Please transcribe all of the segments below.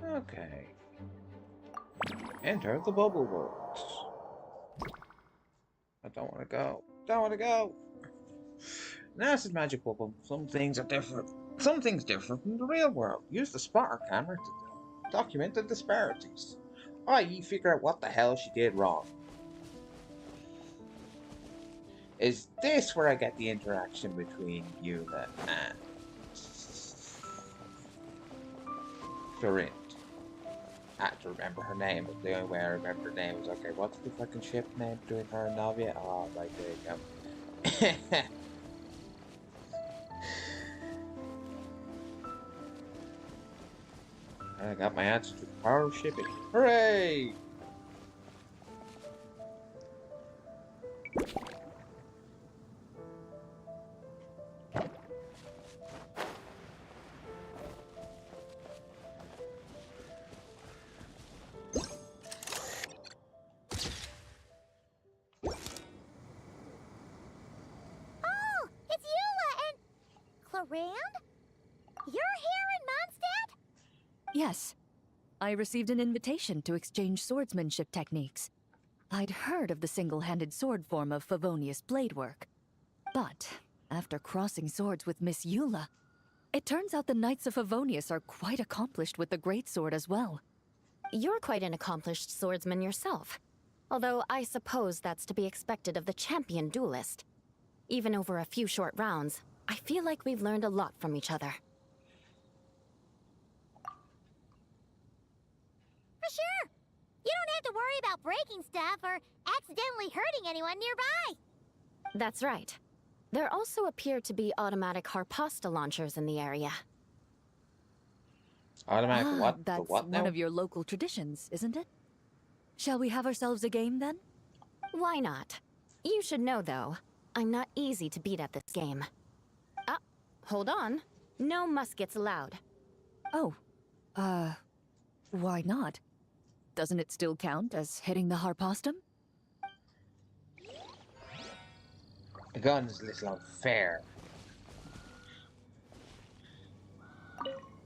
Okay. Enter the bubble world. I don't want to go. Don't want to go. Now this is magic bubble. Some things are different. Some things differ from the real world. Use the spotter camera to document the disparities. I.e., figure out what the hell she did wrong. Is this where I get the interaction between Yuna and Florint? I had to remember her name, but the only way I remember her name was, okay, what's the fucking ship name between her and Navia? Oh, right, there you go. I got my answer to the power of shipping. Hooray! You're here in Mondstadt? Yes. I received an invitation to exchange swordsmanship techniques. I'd heard of the single-handed sword form of Favonius blade work. But, after crossing swords with Miss Eula, it turns out the Knights of Favonius are quite accomplished with the greatsword as well. You're quite an accomplished swordsman yourself. Although I suppose that's to be expected of the champion duelist. Even over a few short rounds, I feel like we've learned a lot from each other. For sure! You don't have to worry about breaking stuff or accidentally hurting anyone nearby! That's right. There also appear to be automatic harpasta launchers in the area. Automatic what? That's what now? one of your local traditions, isn't it? Shall we have ourselves a game, then? Why not? You should know, though, I'm not easy to beat at this game. Ah, hold on. No muskets allowed. Oh, why not? Doesn't it still count as hitting the harpastum? The gun's a little unfair.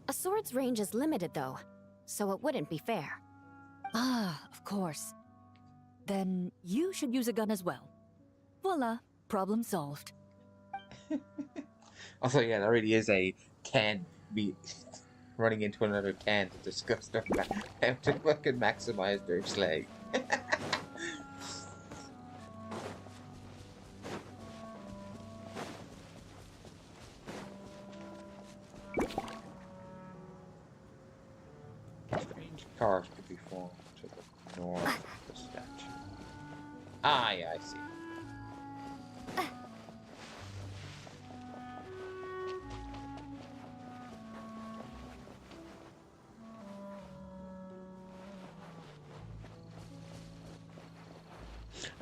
A sword's range is limited, though, so it wouldn't be fair. Ah, of course. Then you should use a gun as well. Voila, problem solved. Also, yeah, there really is a Ken running into another Ken to discuss how to fucking maximize their sleigh. Strange cars could be formed to the north of the statue. Ah, yeah, I see.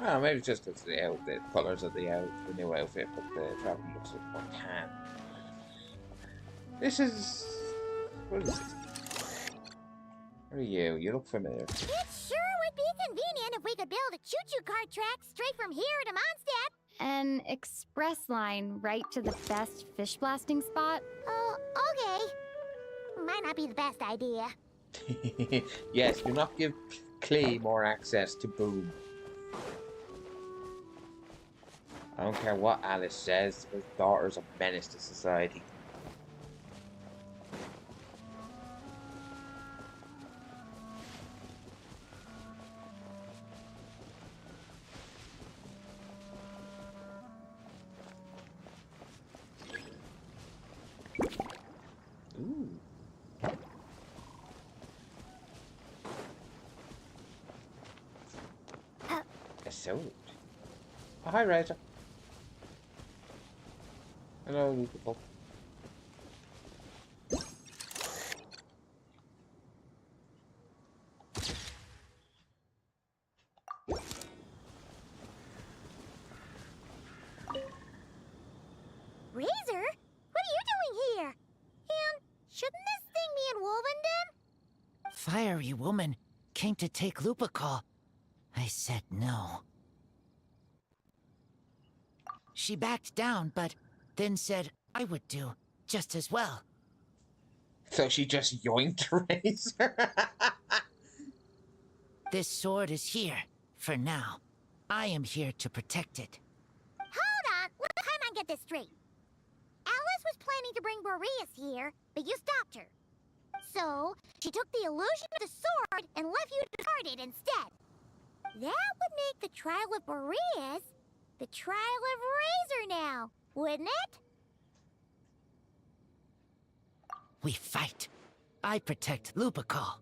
Oh, maybe it's just the colours of the new outfit, but the travel looks like more tan. This is... What is this? What are you? You look familiar. It sure would be convenient if we could build a choo-choo cart track straight from here to Mondstadt. An express line right to the best fish blasting spot? Oh, okay. Might not be the best idea. Yes, do not give Clay more access to Boom. I don't care what Alice says, his daughter's a menace to society. Ooh. A sword. Oh, hi, Razor. Hello, new people. Razor? What are you doing here? And shouldn't this thing be in Wolvenden? Fiery woman came to take Lupa call. I said no. She backed down, but then said I would do just as well. So she just yoinked Razor. This sword is here, for now. I am here to protect it. Hold on, let Paimon get this straight. Alice was planning to bring Boreas here, but you stopped her. So, she took the illusion of the sword and left you to guard it instead. That would make the trial of Boreas the trial of Razor now, wouldn't it? We fight. I protect Lupacol.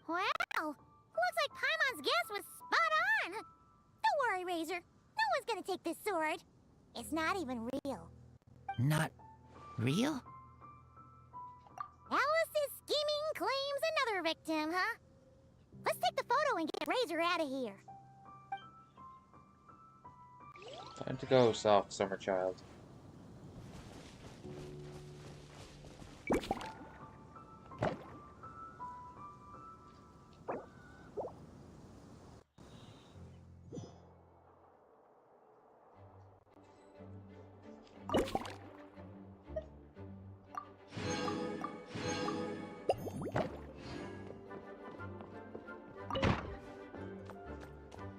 Wow, looks like Paimon's guess was spot on. Don't worry, Razor. No one's gonna take this sword. It's not even real. Not real? Alice's scheming claims another victim, huh? Let's take the photo and get Razor out of here. Time to go, soft summer child.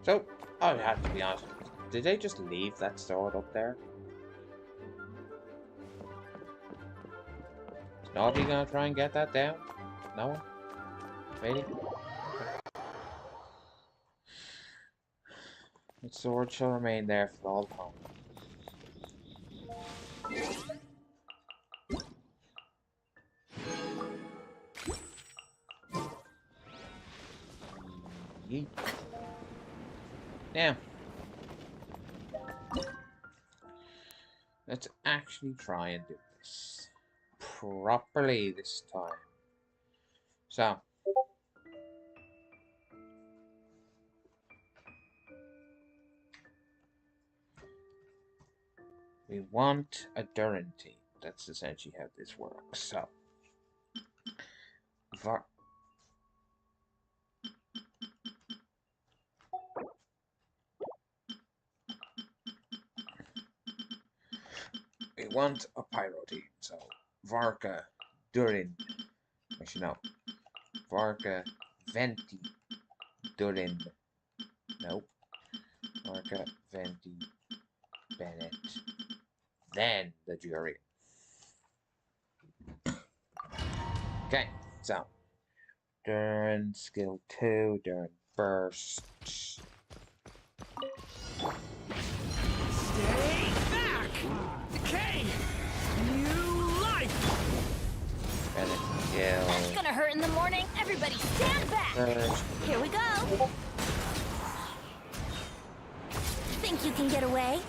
So, I have to be honest. Did they just leave that sword up there? Is nobody gonna try and get that down? No one? Really? The sword shall remain there for all time. Yeet. Now, let's actually try and do this properly this time. So, we want a Durin team. That's essentially how this works. So, we want a pyro team. So, Varka, Durin. Actually, no. Varka, Venti, Durin. Nope. Varka, Venti, Bennett. Then the jury. Okay, so Durin skill 2, Durin burst. Stay back! Decay! New life! Bennett skill. That's gonna hurt in the morning. Everybody stand back. Burst. Here we go. Think you can get away?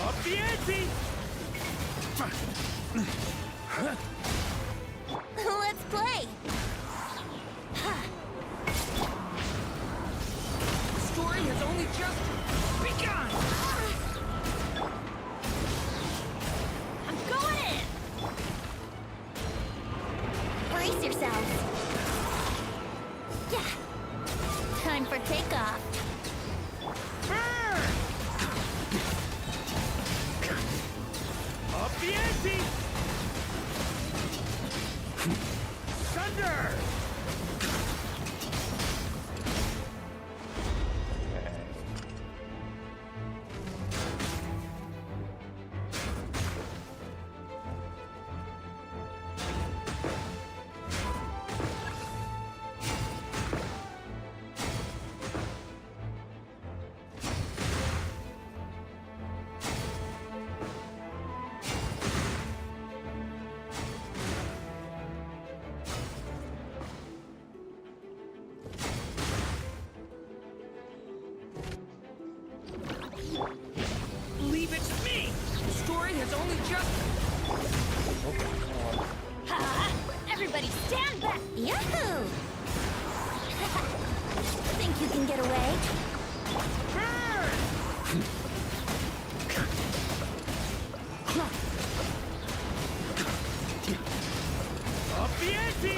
Up the ante! Let's play. The story has only just begun! I'm going in. Brace yourselves. Yeah. Time for takeoff. Up the ante! Thunder! Believe it's me! The story has only just... Ha! Everybody stand back. Yahoo! Think you can get away? Up the ante!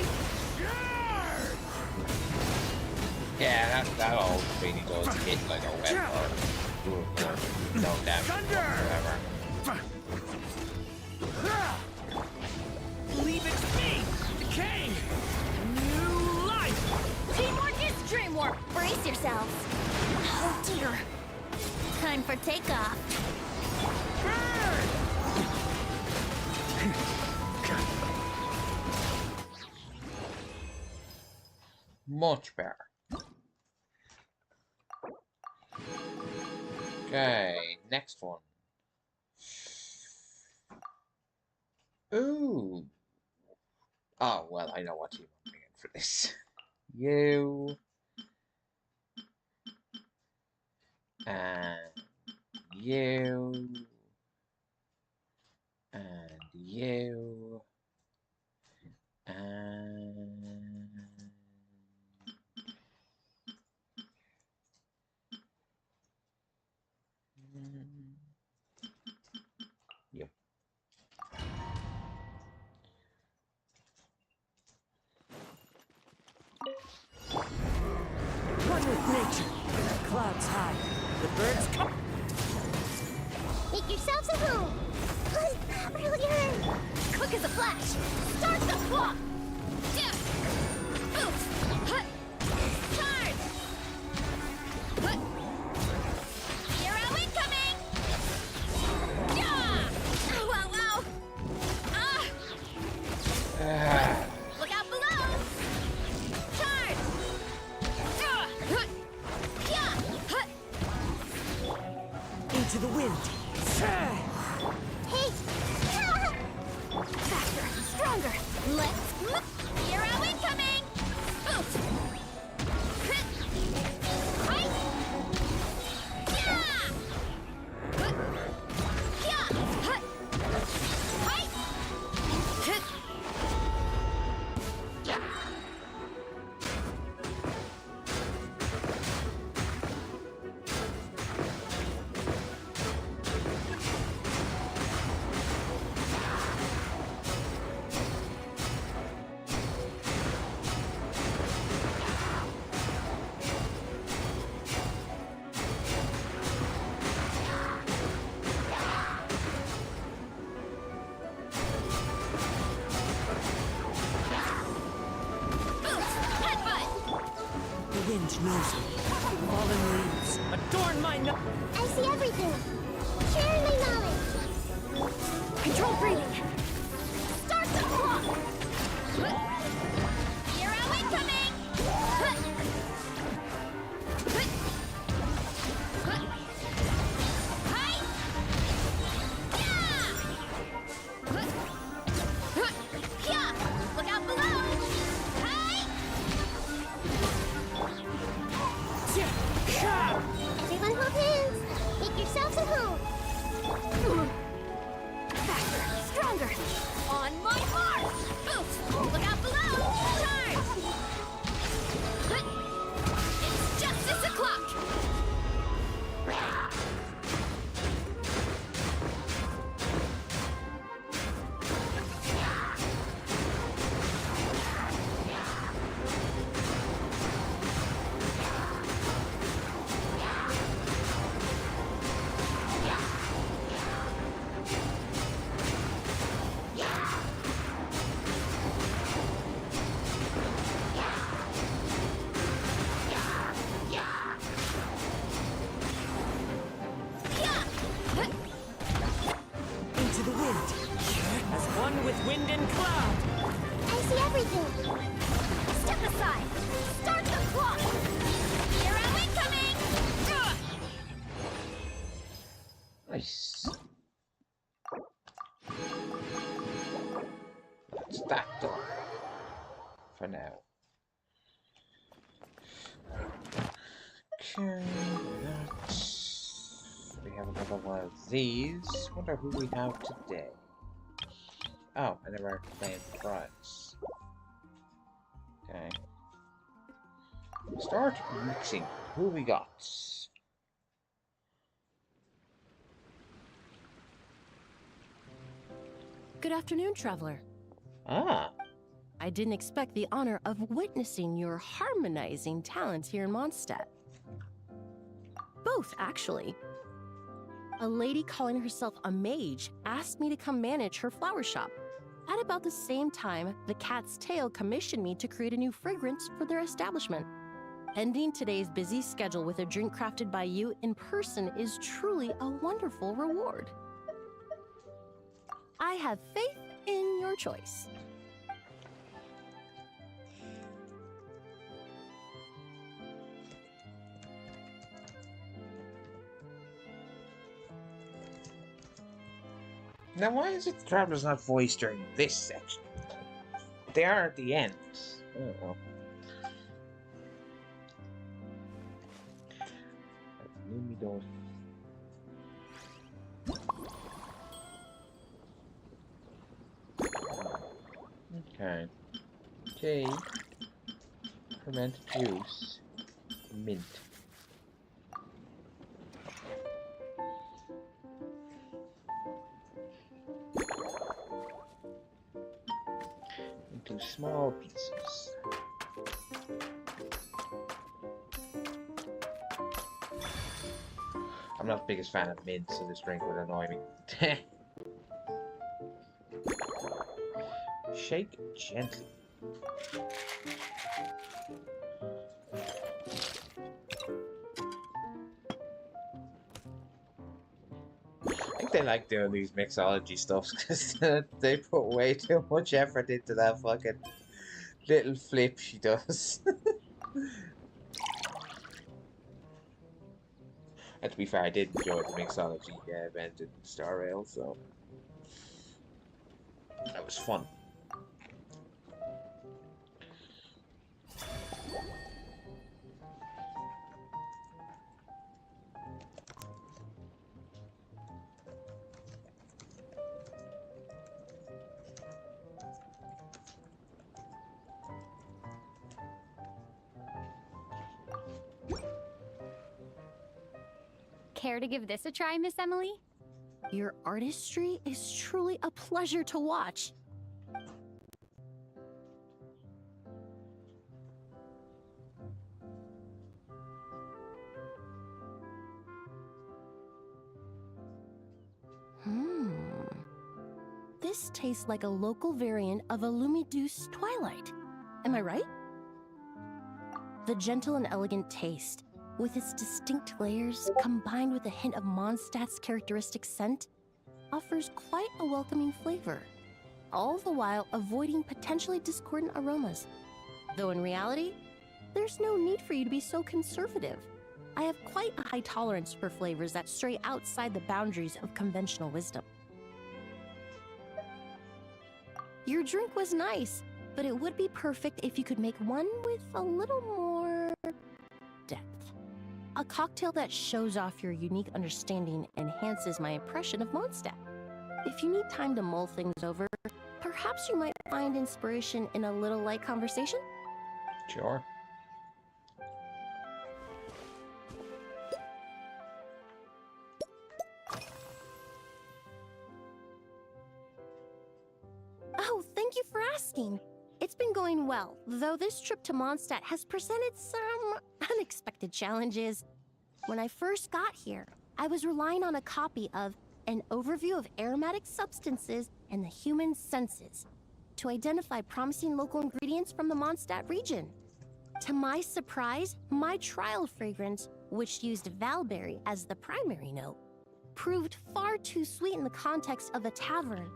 Yeah, that all really does hit like a web or no damage whatever. Leave it to me! Decay! New life! Teamwork is dreamwork! Brace yourselves! Oh dear! Time for takeoff! Burn! Much better. Okay, next one. Ooh. Oh, well, I know what you want me in for this. You. And you. And you. And... Yep. One with nature. The clouds high. The birds come. Make yourselves at home! Really hurt! Quick as a flash! Start the clock! Yeah. Oof! Hut! Charge! Hut! Hero incoming! Yeah! Ow, ow, ow! Ah! Look out below! Charge! Hut! Yeah! Hut! Into the wind. Hey! Faster! Stronger! Let's move! Hero incoming! Oof! Hit! Right! Yeah! Hut! Yeah! Hut! Right! Hit! The wind knows me. Fallen leaves. Adorn my no. I see everything! Sharing my knowledge! Control breathing! Start the clock! Hero incoming! Hi! Yeah! Look out below! Hi! Everyone hold hands! Make yourselves at home! Faster! Stronger! On my mark! Oof! Look out below! Charge! It's justice o'clock! Into the wind. As one with wind and cloud. I see everything! Step aside! Start the clock! Hero incoming! Nice. That's that done. For now. Okay, that's... We have another one of these. Wonder who we have today. Oh, I never played fries. Okay. Start mixing. Who we got? Good afternoon, traveler. Ah, I didn't expect the honor of witnessing your harmonizing talents here in Mondstadt. Both, actually. A lady calling herself a mage asked me to come manage her flower shop. At about the same time, the Cat's Tail commissioned me to create a new fragrance for their establishment. Ending today's busy schedule with a drink crafted by you in person is truly a wonderful reward. I have faith in your choice. Now, why is it the traveler's not voiced during this section? They are at the end. I don't know. Okay. Tea. Fermented juice. Mint. Into small pieces. I'm not the biggest fan of mint, so this drink would annoy me. Shake gently. I think they like doing these mixology stuffs because they put way too much effort into that fucking little flip she does. And to be fair, I did enjoy the mixology event in Star Rail, so that was fun. Care to give this a try, Miss Emily? Your artistry is truly a pleasure to watch. This tastes like a local variant of a Lumiduce Twilight. Am I right? The gentle and elegant taste, with its distinct layers combined with a hint of Mondstadt's characteristic scent, offers quite a welcoming flavor, all the while avoiding potentially discordant aromas. Though in reality, there's no need for you to be so conservative. I have quite a high tolerance for flavors that stray outside the boundaries of conventional wisdom. Your drink was nice, but it would be perfect if you could make one with a little more depth. A cocktail that shows off your unique understanding enhances my impression of Mondstadt. If you need time to mull things over, perhaps you might find inspiration in a little light conversation? Sure. Oh, thank you for asking. It's been going well, though this trip to Mondstadt has presented some unexpected challenges. When I first got here, I was relying on a copy of An Overview of Aromatic Substances and the Human Senses to identify promising local ingredients from the Mondstadt region. To my surprise, my trial fragrance, which used valberry as the primary note, proved far too sweet in the context of a tavern,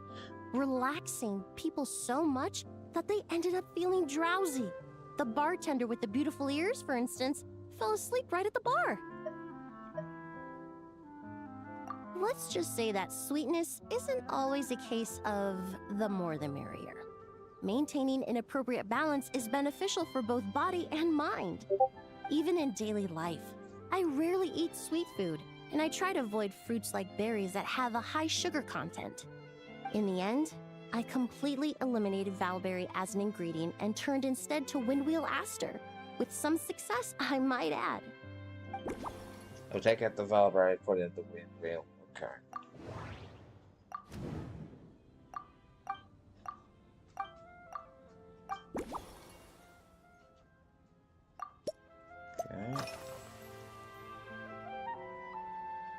relaxing people so much that they ended up feeling drowsy. The bartender with the beautiful ears, for instance, fell asleep right at the bar. Let's just say that sweetness isn't always a case of the more the merrier. Maintaining an appropriate balance is beneficial for both body and mind. Even in daily life, I rarely eat sweet food, and I try to avoid fruits like berries that have a high sugar content. In the end, I completely eliminated valberry as an ingredient and turned instead to windwheel aster, with some success, I might add. I'll take out the valberry and put it in the windmill. Okay.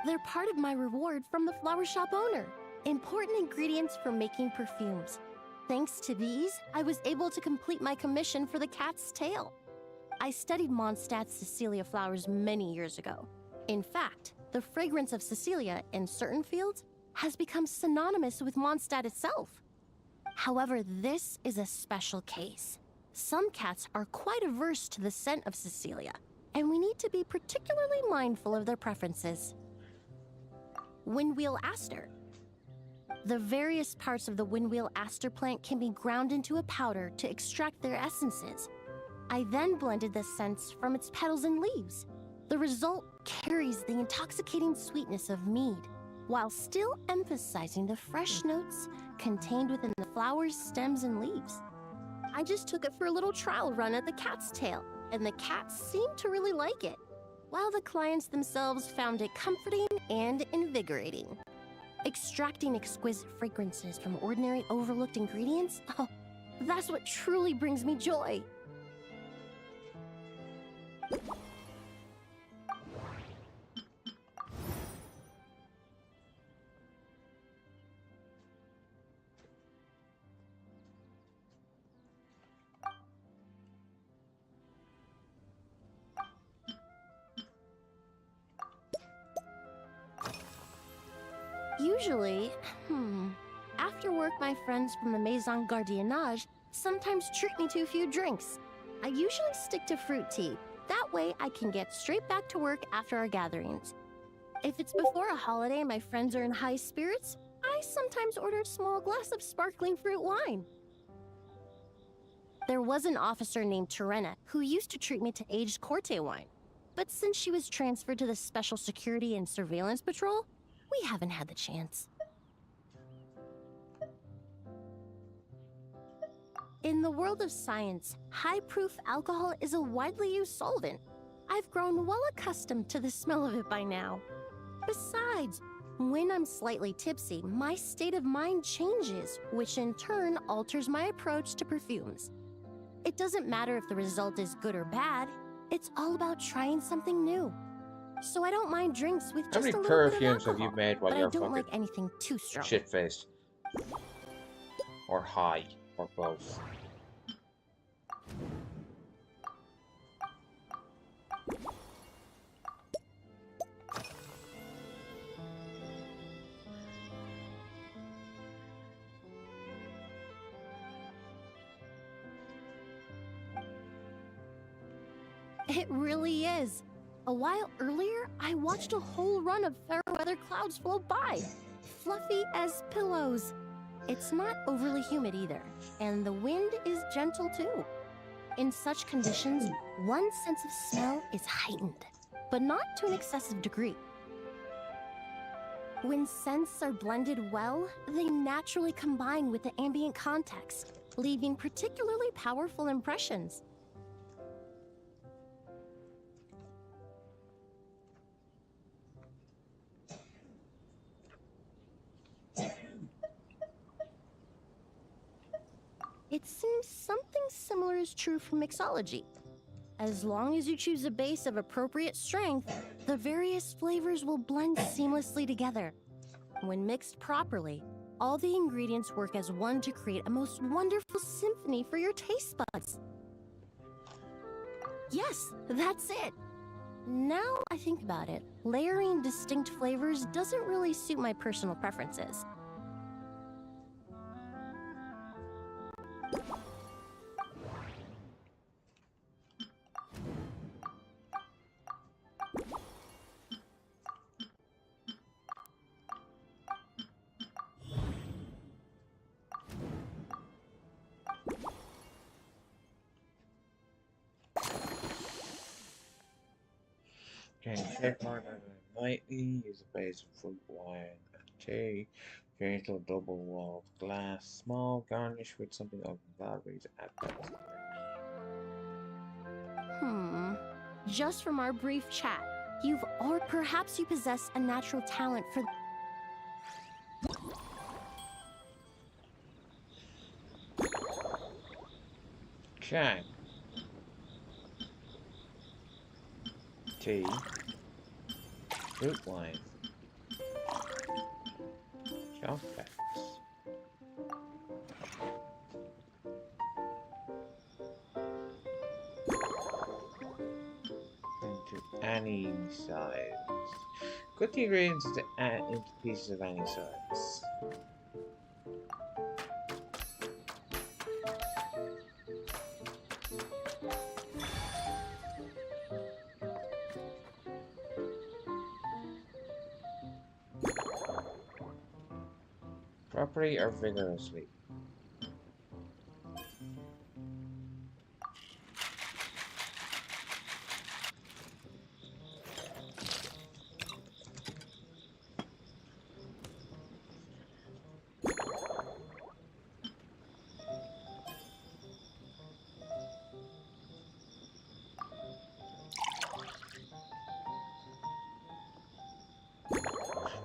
They're part of my reward from the flower shop owner. Important ingredients for making perfumes. Thanks to these, I was able to complete my commission for the cat's tail. I studied Mondstadt's Cecilia flowers many years ago. In fact, the fragrance of Cecilia in certain fields has become synonymous with Mondstadt itself. However, this is a special case. Some cats are quite averse to the scent of Cecilia, and we need to be particularly mindful of their preferences. Windwheel aster. The various parts of the windwheel aster plant can be ground into a powder to extract their essences. I then blended the scents from its petals and leaves. The result carries the intoxicating sweetness of mead, while still emphasizing the fresh notes contained within the flowers, stems, and leaves. I just took it for a little trial run at the cat's tail, and the cats seemed to really like it, while the clients themselves found it comforting and invigorating. Extracting exquisite fragrances from ordinary overlooked ingredients? Oh, that's what truly brings me joy. Usually, after work, my friends from the Maison Gardiennage sometimes treat me to a few drinks. I usually stick to fruit tea. That way, I can get straight back to work after our gatherings. If it's before a holiday and my friends are in high spirits, I sometimes order a small glass of sparkling fruit wine. There was an officer named Terena who used to treat me to aged Corte wine. But since she was transferred to the Special Security and Surveillance Patrol, we haven't had the chance. In the world of science, high-proof alcohol is a widely used solvent. I've grown well accustomed to the smell of it by now. Besides, when I'm slightly tipsy, my state of mind changes, which in turn alters my approach to perfumes. It doesn't matter if the result is good or bad, it's all about trying something new. So I don't mind drinks with How just many a little bit of perfumes have alcohol, you made while but I you're don't fucking like anything too strong. shit-faced? Or high? Or both? It really is. A while earlier, I watched a whole run of fair weather clouds float by, fluffy as pillows. It's not overly humid either, and the wind is gentle too. In such conditions, one sense of smell is heightened, but not to an excessive degree. When scents are blended well, they naturally combine with the ambient context, leaving particularly powerful impressions. It seems something similar is true for mixology. As long as you choose a base of appropriate strength, the various flavors will blend seamlessly together. When mixed properly, all the ingredients work as one to create a most wonderful symphony for your taste buds. Yes, that's it. Now I think about it, layering distinct flavors doesn't really suit my personal preferences. Okay, take part nightly, use a base of fruit wine and tea, gentle double walled glass, small garnish with something of calories at best. Just from our brief chat, or perhaps you possess a natural talent for... Okay. Tea. Fruit wine. Okay. Into any size. Cut the ingredients into pieces of any size. Properly or vigorously?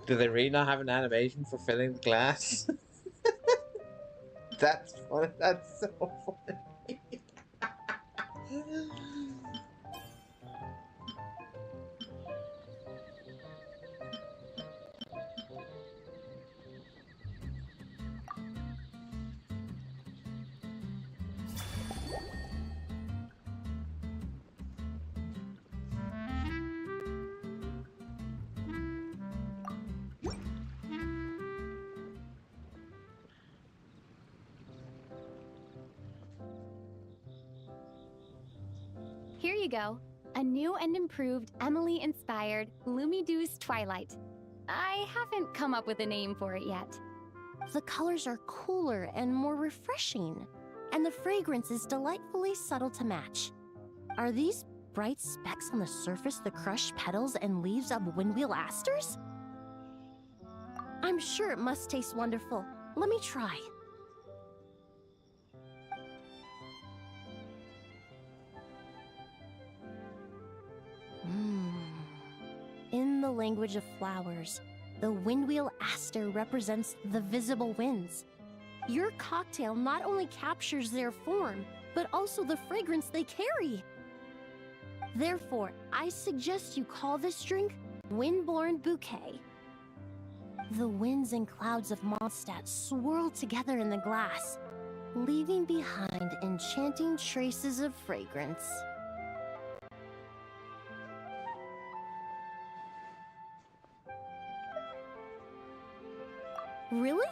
Do they really not have an animation for filling the glass? That's funny. That's so funny. Here you go. A new and improved Emily-inspired Lumidouce Twilight. I haven't come up with a name for it yet. The colors are cooler and more refreshing, and the fragrance is delightfully subtle to match. Are these bright specks on the surface the crushed petals and leaves of windwheel asters? I'm sure it must taste wonderful. Let me try. In the language of flowers, the windwheel aster represents the visible winds. Your cocktail not only captures their form, but also the fragrance they carry. Therefore, I suggest you call this drink Windborne Bouquet. The winds and clouds of Mondstadt swirl together in the glass, leaving behind enchanting traces of fragrance. Really?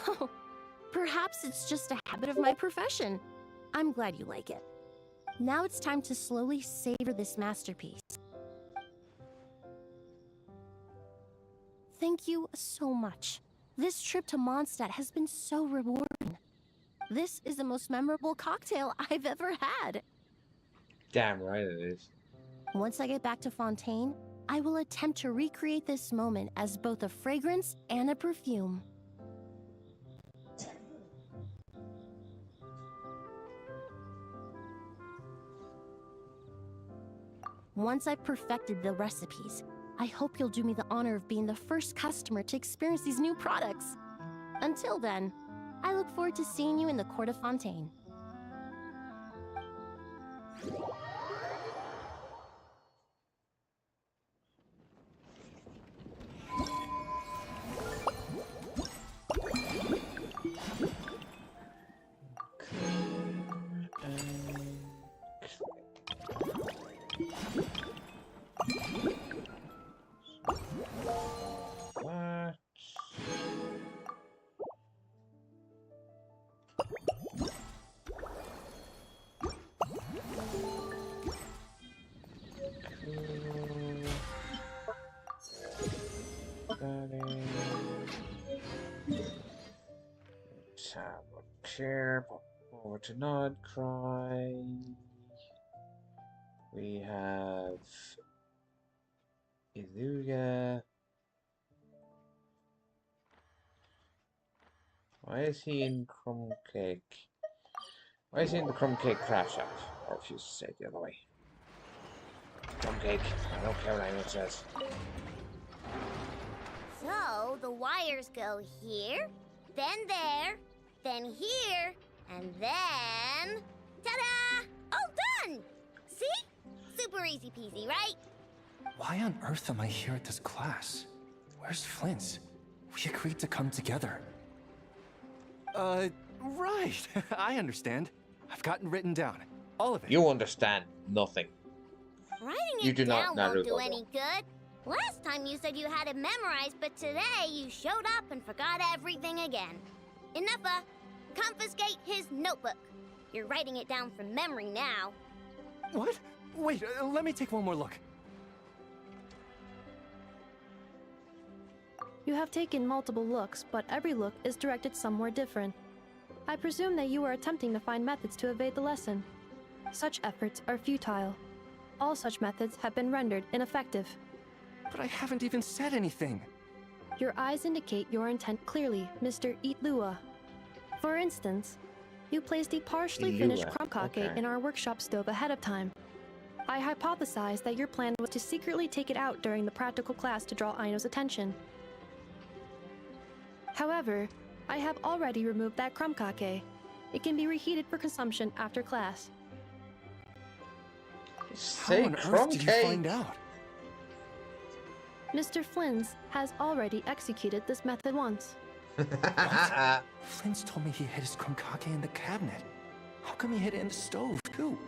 Oh, perhaps it's just a habit of my profession. I'm glad you like it. Now it's time to slowly savor this masterpiece. Thank you so much. This trip to Mondstadt has been so rewarding. This is the most memorable cocktail I've ever had. Damn right it is. Once I get back to Fontaine, I will attempt to recreate this moment as both a fragrance and a perfume. Once I've perfected the recipes, I hope you'll do me the honor of being the first customer to experience these new products. Until then, I look forward to seeing you in the Court of Fontaine. Let's have a chair, over to Nod Cry. We have Iluga. Why is he in Crumb Cake? Why is he in the Crumb Cake craft shop? Or if you say it the other way. Crumb Cake. I don't care what anyone says. So, the wires go here, then there, then here, and then... Ta-da! All done! See? Super easy peasy, right? Why on earth am I here at this class? Where's Flint's? We agreed to come together. Right. I understand. I've gotten written down. All of it. You understand nothing. Writing You it do not, down won't do Naruto. any good. Last time you said you had it memorized, but today you showed up and forgot everything again. Enough, confiscate his notebook. You're writing it down from memory now. What? Wait, let me take one more look. You have taken multiple looks, but every look is directed somewhere different. I presume that you are attempting to find methods to evade the lesson. Such efforts are futile. All such methods have been rendered ineffective. But I haven't even said anything. Your eyes indicate your intent clearly, Mr. Eatlua. For instance, you placed a partially finished crumb cake in our workshop stove ahead of time. I hypothesized that your plan was to secretly take it out during the practical class to draw Aino's attention. However, I have already removed that crumb cake. It can be reheated for consumption after class. How on earth did you find out? Mr. Flynn's has already executed this method once. What? Flynn's told me he hid his crumb-cake in the cabinet. How come he hid it in the stove, too?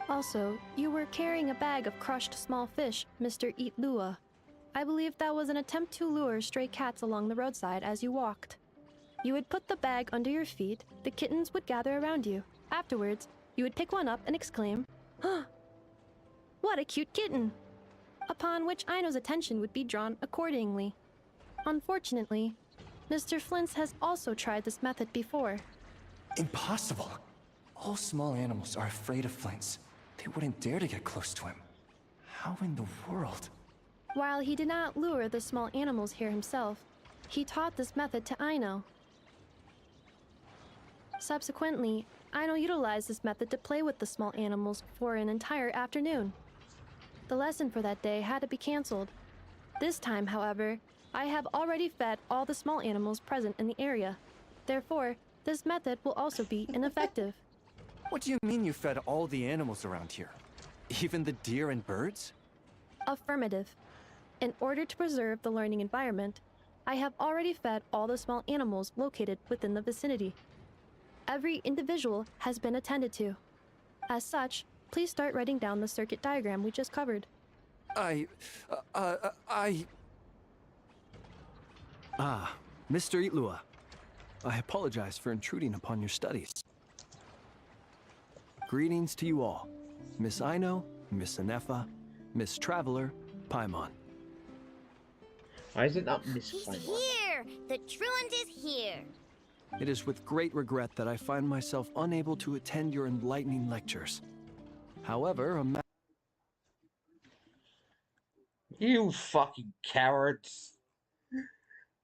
Also, you were carrying a bag of crushed small fish, Mr. Eatlua. I believe that was an attempt to lure stray cats along the roadside as you walked. You would put the bag under your feet, the kittens would gather around you. Afterwards, you would pick one up and exclaim, "Huh! What a cute kitten!" Upon which Aino's attention would be drawn accordingly. Unfortunately, Mr. Flint's has also tried this method before. Impossible. All small animals are afraid of Flint's. They wouldn't dare to get close to him. How in the world? While he did not lure the small animals here himself, he taught this method to Aino. Subsequently, Aino utilized this method to play with the small animals for an entire afternoon. The lesson for that day had to be cancelled. This time, however, I have already fed all the small animals present in the area. Therefore, this method will also be ineffective. What do you mean you fed all the animals around here? Even the deer and birds? Affirmative. In order to preserve the learning environment, I have already fed all the small animals located within the vicinity. Every individual has been attended to. As such, please start writing down the circuit diagram we just covered. Mr. Itlua. I apologize for intruding upon your studies. Greetings to you all. Miss Aino, Miss Anefa, Miss Traveler, Paimon. Why is it not Miss He's Paimon? here! The truant is here! It is with great regret that I find myself unable to attend your enlightening lectures. However, You fucking cowards.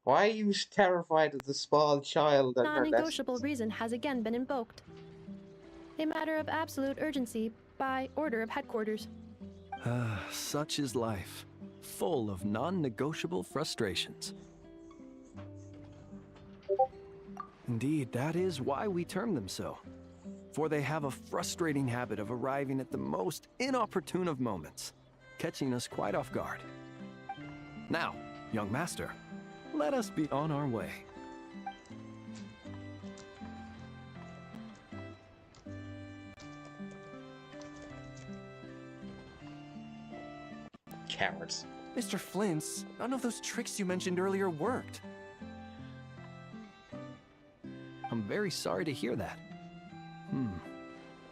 Why are you terrified of the small child and her Non-negotiable lessons? reason has again been invoked. A matter of absolute urgency by order of headquarters. such is life, full of non-negotiable frustrations. Indeed, that is why we term them so. For they have a frustrating habit of arriving at the most inopportune of moments, catching us quite off guard. Now, young master, let us be on our way. Cowards. Mr. Flint's, none of those tricks you mentioned earlier worked. I'm very sorry to hear that.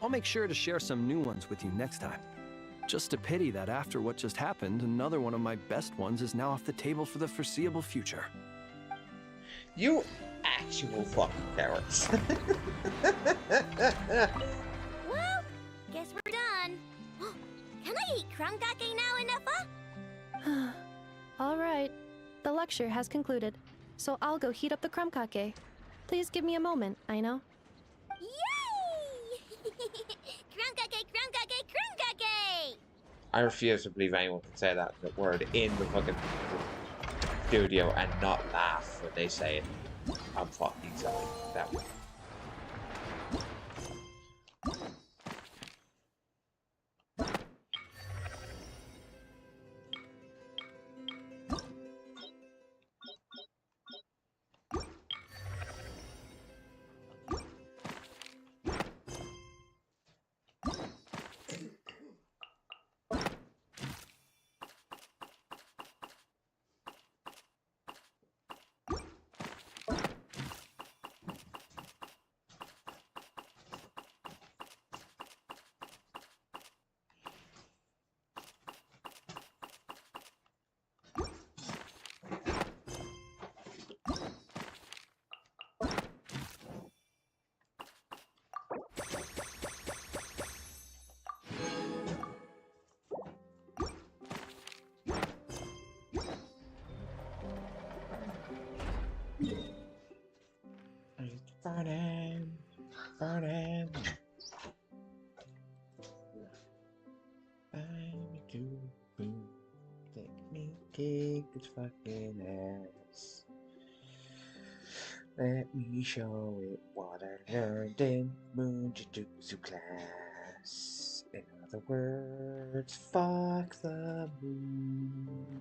I'll make sure to share some new ones with you next time. Just a pity that after what just happened, another one of my best ones is now off the table for the foreseeable future. You actual fucking cowards. Well, guess we're done. Can I eat crumb cake now, Enough? All right. The lecture has concluded, so I'll go heat up the crumb cake. Please give me a moment, Aino. Yay! Crumb cake, crumb cake, crumb cake! I refuse to believe anyone can say that word in the fucking studio and not laugh when they say it. I'm fucking sorry. That way. kick its fucking ass. Let me show it what I learned in Moon Jujutsu class. In other words, fuck the moon.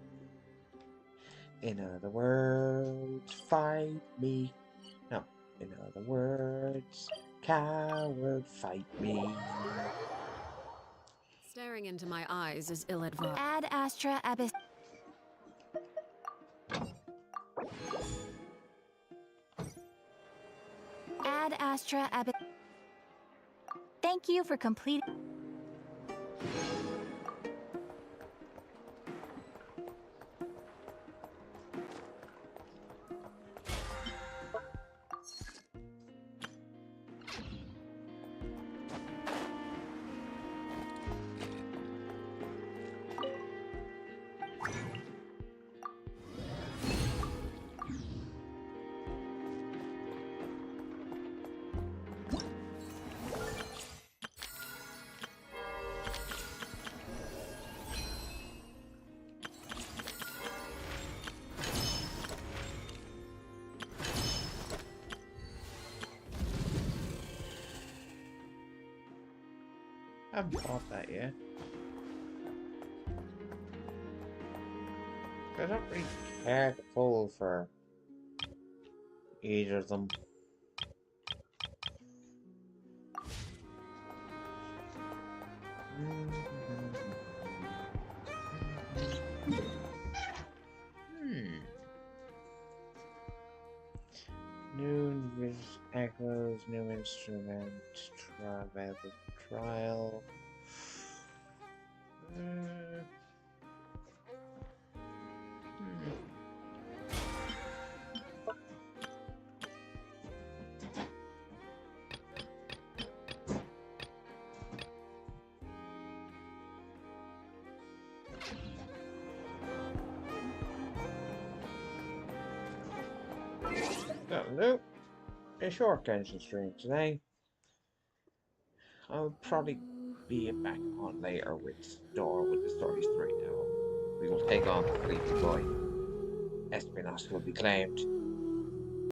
In other words, fight me. No, in other words, coward, fight me. Staring into my eyes is ill-advised. Ad Astra Abyss. Ad Astra Abyss. Thank you for completing. I haven't bought that yet. I don't really care to pull for either of them. New echoes, new instrument, trial. Nope. A short Genshin stream today. I'll probably be back on later with the Stories 3 now. We will take on the Fleet Boy. Espionage will be claimed.